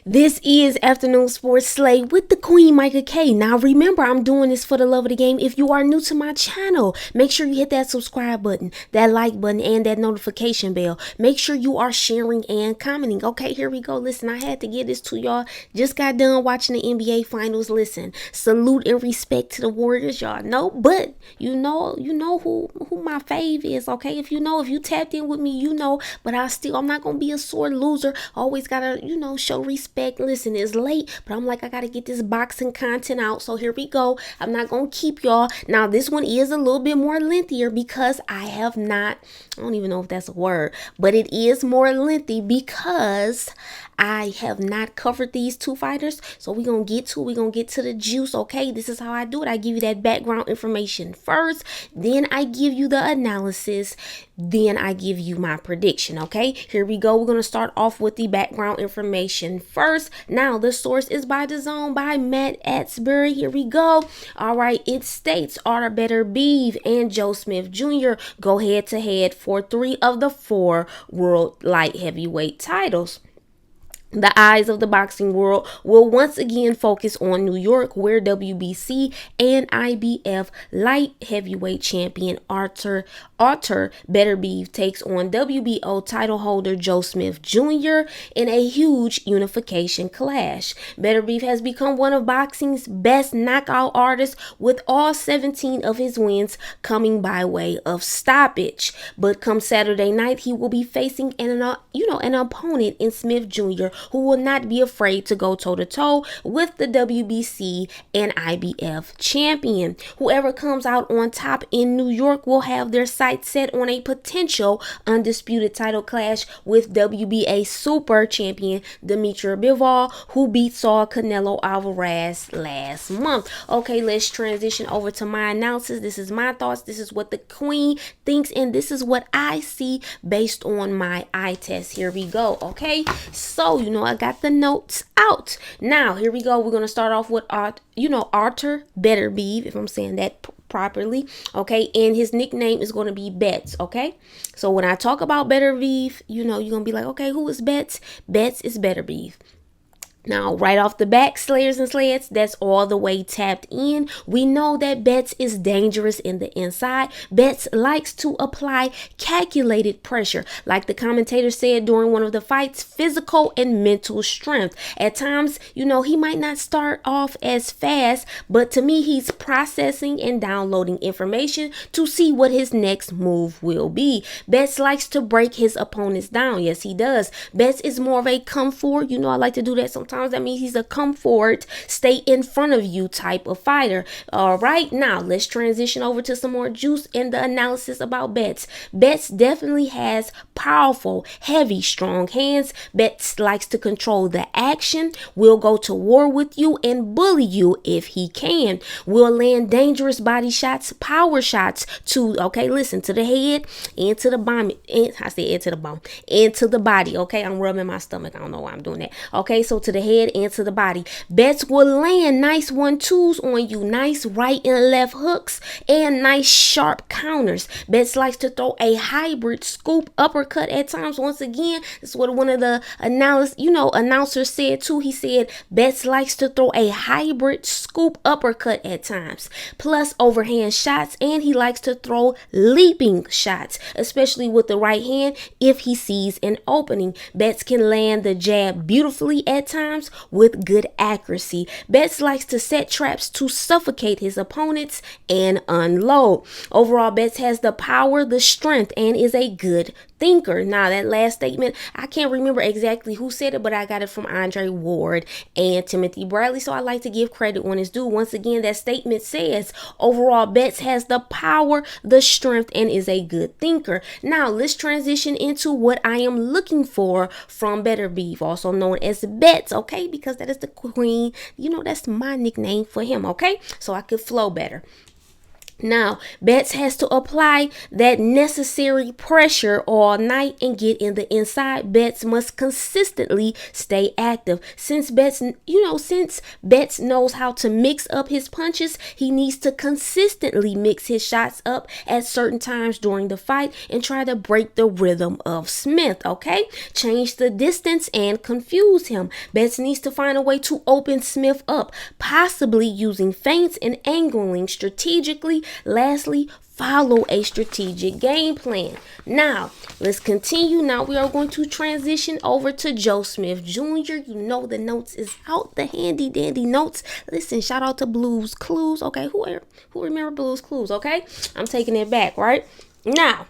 This is Afternoon Sports Slay with the Queen, Micah K. Now remember, I'm doing this for the love of the game. If you are new to my channel, make sure you hit that subscribe button, that like button, and that notification bell. Make sure you are sharing and commenting. Okay, here we go. Listen, I had to get this to y'all. Just got done watching the NBA Finals. Listen, salute and respect to the Warriors, y'all know. But you know who my fave is. Okay, if you tapped in with me, you know. But I'm not gonna be a sore loser. Always gotta show respect. Listen, it's late, but I'm like, I gotta get this boxing content out. So here we go. I'm not gonna keep y'all. Now this one is a little bit more lengthier because I don't even know if that's a word, but it is more lengthy because I have not covered these two fighters. So we're gonna get to the juice. Okay, this is how I do it. I give you that background information first, then I give you the analysis, then I give you my prediction. Okay, here we go. We're gonna start off with the background information first. Now the source is by DAZN by Matt Atsbury. Here we go. All right, it states ArturBeterbiev and JoeSmithjr go head to head for 3 of the 4 world light heavyweight titles. The eyes of the boxing world will once again focus on New York, where WBC and IBF light heavyweight champion ArturBeterbiev takes on WBO title holder Joe Smith Jr. in a huge unification clash. Beterbiev has become one of boxing's best knockout artists, with all 17 of his wins coming by way of stoppage. But come Saturday night, he will be facing an opponent in Smith Jr., who will not be afraid to go toe-to-toe with the WBC and IBF champion. Whoever comes out on top in New York will have their sights set on a potential undisputed title clash with WBA super champion Dmitry Bivol, who beat Saul Canelo Alvarez last month. Okay, let's transition over to my analysis. This is my thoughts. This is what the Queen thinks, and this is what I see based on my eye test. Here we go. Okay, so I got the notes out. Now here we go. We're gonna start off with ArturBeterbiev, if I'm saying that properly. Okay, and his nickname is going to be Betts. Okay, so when I talk about Beterbiev, you're gonna be like, okay, who is Betts? Betts is Beterbiev. Now, right off the back, Slayers and Slads, that's all the way tapped in. We know that Betts is dangerous in the inside. Betts likes to apply calculated pressure. Like the commentator said during one of the fights, physical and mental strength. At times, he might not start off as fast, but to me, he's processing and downloading information to see what his next move will be. Betts likes to break his opponents down. Yes, he does. Betts is more of a comfort. I like to do that sometimes. That means he's a comfort, stay in front of you type of fighter. All right, now let's transition over to some more juice in the analysis about Betts. Betts definitely has powerful, heavy, strong hands. Betts likes to control the action, will go to war with you and bully you if he can, will land dangerous body shots, power shots to the head and to the bomb. Into the body. Okay, I'm rubbing my stomach. I don't know why I'm doing that. Okay, so to the head and to the body. Betts will land nice 1-2s on you, nice right and left hooks, and nice sharp counters. Betts likes to throw a hybrid scoop uppercut at times. Once again, this is what one of the announcers said too. He said Betts likes to throw a hybrid scoop uppercut at times, plus overhand shots, and he likes to throw leaping shots, especially with the right hand if he sees an opening. Betts can land the jab beautifully at times with good accuracy. Betts likes to set traps to suffocate his opponents and unload. Overall, Betts has the power, the strength, and is a good thinker. Now, that last statement, I can't remember exactly who said it, but I got it from Andre Ward and Timothy Bradley, so I like to give credit when it's due. Once again, that statement says, overall, Betts has the power, the strength, and is a good thinker. Now, let's transition into what I am looking for from Beterbiev, also known as Betts, okay, because that is the Queen. That's my nickname for him, okay, so I could flow better. Now, Betts has to apply that necessary pressure all night and get in the inside. Betts must consistently stay active. Since Betts knows how to mix up his punches, he needs to consistently mix his shots up at certain times during the fight and try to break the rhythm of Smith, okay? Change the distance and confuse him. Betts needs to find a way to open Smith up, possibly using feints and angling strategically. Lastly, follow a strategic game plan. Now, let's continue. Now we are going to transition over to Joe Smith Jr. You know the notes is out, the handy dandy notes. Listen, shout out to Blues Clues. Okay, who remember Blues Clues? Okay, I'm taking it back, right? Now,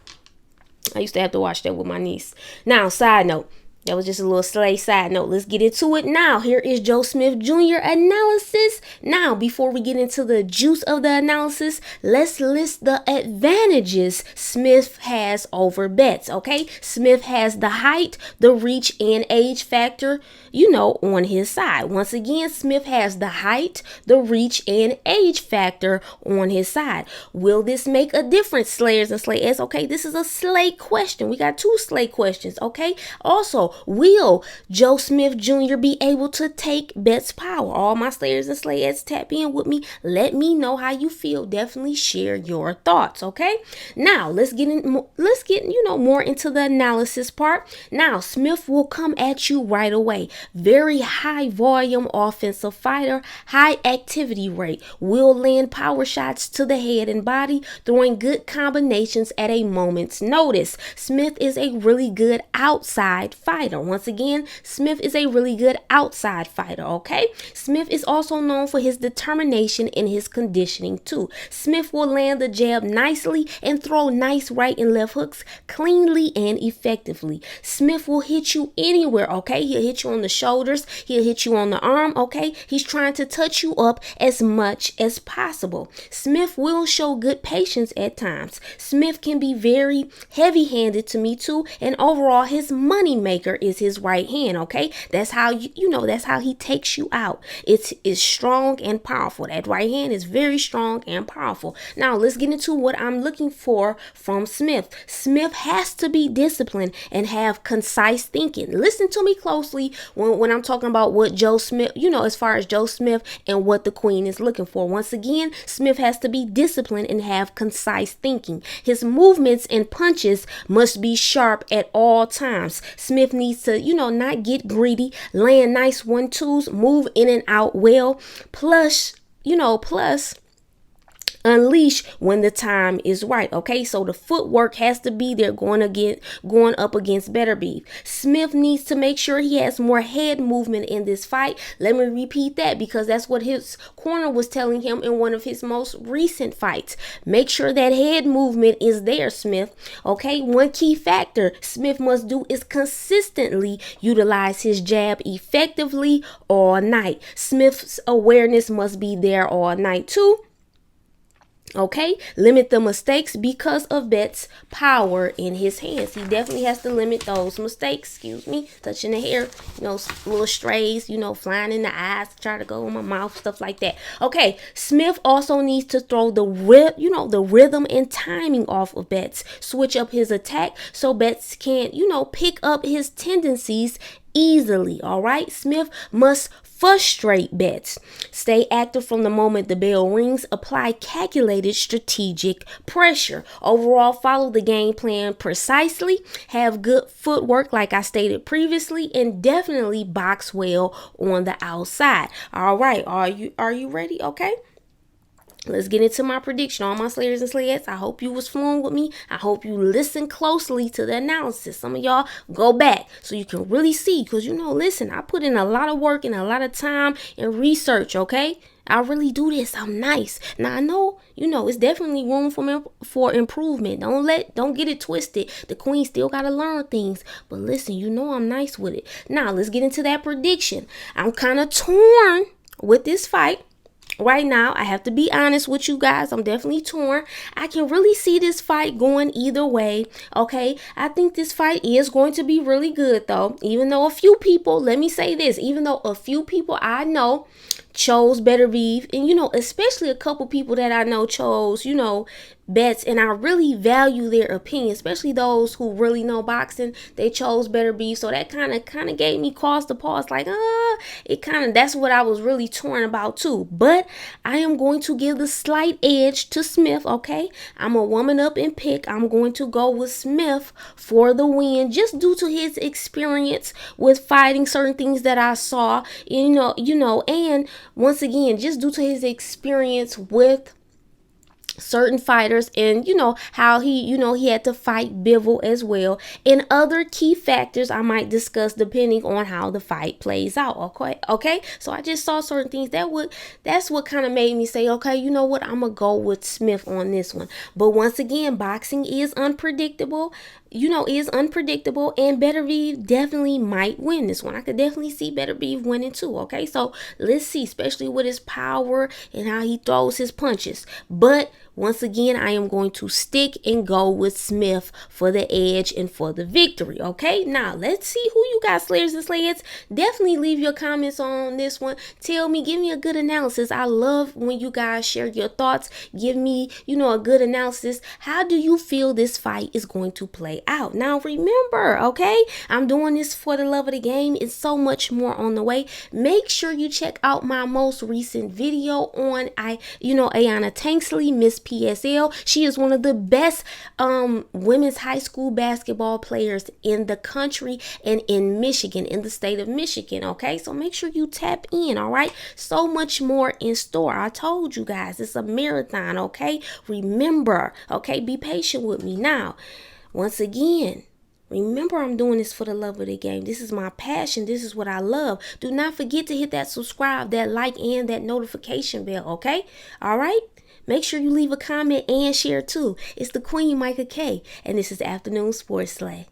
I used to have to watch that with my niece. Now, side note. That was just a little slay side note. Let's get into it now. Here is Joe Smith Jr. analysis. Now, before we get into the juice of the analysis, let's list the advantages Smith has over Betts, okay? Smith has the height, the reach, and age factor, on his side. Once again, Smith has the height, the reach, and age factor on his side. Will this make a difference, Slayers and Slayettes? Okay, this is a slay question. We got 2 slay questions, okay? Also, will Joe Smith Jr. be able to take Betts' power? All my Slayers and Slayettes, tap in with me. Let me know how you feel. Definitely share your thoughts, okay? Now, let's get more into the analysis part. Now, Smith will come at you right away. Very high volume offensive fighter, high activity rate, will land power shots to the head and body, throwing good combinations at a moment's notice. Smith is a really good outside fighter. Once again, Smith is a really good outside fighter, okay? Smith is also known for his determination and his conditioning too. Smith will land the jab nicely and throw nice right and left hooks cleanly and effectively. Smith will hit you anywhere, okay? He'll hit you on the shoulders. He'll hit you on the arm, okay? He's trying to touch you up as much as possible. Smith will show good patience at times. Smith can be very heavy-handed to me too, and overall his money maker is his right hand, okay? That's how that's how he takes you out. It's strong and powerful. That right hand is very strong and powerful. Now let's get into what I'm looking for from Smith. Smith has to be disciplined and have concise thinking. Listen to me closely when I'm talking about what Joe Smith, as far as Joe Smith and what the queen is looking for. Once again, Smith has to be disciplined and have concise thinking. His movements and punches must be sharp at all times. Smith needs to, not get greedy, land nice 1-2s, move in and out well, plus unleash when the time is right, okay? So the footwork has to be there going up against Beterbiev. Smith needs to make sure he has more head movement in this fight. Let me repeat that because that's what his corner was telling him in one of his most recent fights. Make sure that head movement is there, Smith, okay? One key factor Smith must do is consistently utilize his jab effectively all night. Smith's awareness must be there all night too. Okay, limit the mistakes because of Betts' power in his hands. He definitely has to limit those mistakes. Touching the hair, little strays, flying in the eyes, try to go in my mouth, stuff like that. Okay, Smith also needs to throw the rhythm and timing off of Betts. Switch up his attack so Betts can't, pick up his tendencies easily. All right, Smith must frustrate Betts. Stay active from the moment the bell rings. Apply calculated strategic pressure. Overall, follow the game plan precisely. Have good footwork like I stated previously, and definitely box well on the outside. All right, are you ready? Okay. Let's get into my prediction. All my Slayers and Slayettes, I hope you was flowing with me. I hope you listen closely to the analysis. Some of y'all go back so you can really see. Because, listen, I put in a lot of work and a lot of time and research, okay? I really do this. I'm nice. Now, I know, it's definitely room for improvement. Don't get it twisted. The queen still got to learn things. But listen, I'm nice with it. Now, let's get into that prediction. I'm kind of torn with this fight. Right now, I have to be honest with you guys. I'm definitely torn. I can really see this fight going either way. Okay, I think this fight is going to be really good though. Even though a few people, let me say this, even though a few people I know chose Beterbiev, and especially a couple people that I know chose Betts, and I really value their opinion, especially those who really know boxing. They chose Beterbiev, so that kind of gave me cause to pause, like that's what I was really torn about too. But I am going to give the slight edge to Smith. Okay, I'm a woman up in pick. I'm going to go with Smith for the win, just due to his experience with fighting, certain things that I saw, and once again, just due to his experience with certain fighters, and how he had to fight Bivol as well, and other key factors I might discuss depending on how the fight plays out. Okay, so I just saw certain things that's what kind of made me say, okay, you know what, I'm gonna go with Smith on this one. But once again, boxing is unpredictable, and Beterbiev definitely might win this one. I could definitely see Beterbiev winning too. Okay, so let's see, especially with his power and how he throws his punches. But once again, I am going to stick and go with Smith for the edge and for the victory. Okay, now let's see who you got, Slayers and Slayers. Definitely leave your comments on this one. Tell me, give me a good analysis. I love when you guys share your thoughts. Give me, a good analysis. How do you feel this fight is going to play out? Now remember, okay, I'm doing this for the love of the game. It's so much more on the way. Make sure you check out my most recent video on Ayanna Tanksley, Miss PSL. She is one of the best women's high school basketball players in the country and in Michigan, in the state of Michigan. Okay, so make sure you tap in. All right, so much more in store. I told you guys, it's a marathon. Okay, remember, okay, be patient with me. Now, once again, remember, I'm doing this for the love of the game. This is my passion. This is what I love. Do not forget to hit that subscribe, that like, and that notification bell, okay? All right? Make sure you leave a comment and share too. It's the Queen, Micah K, and this is Afternoon Sports Slay.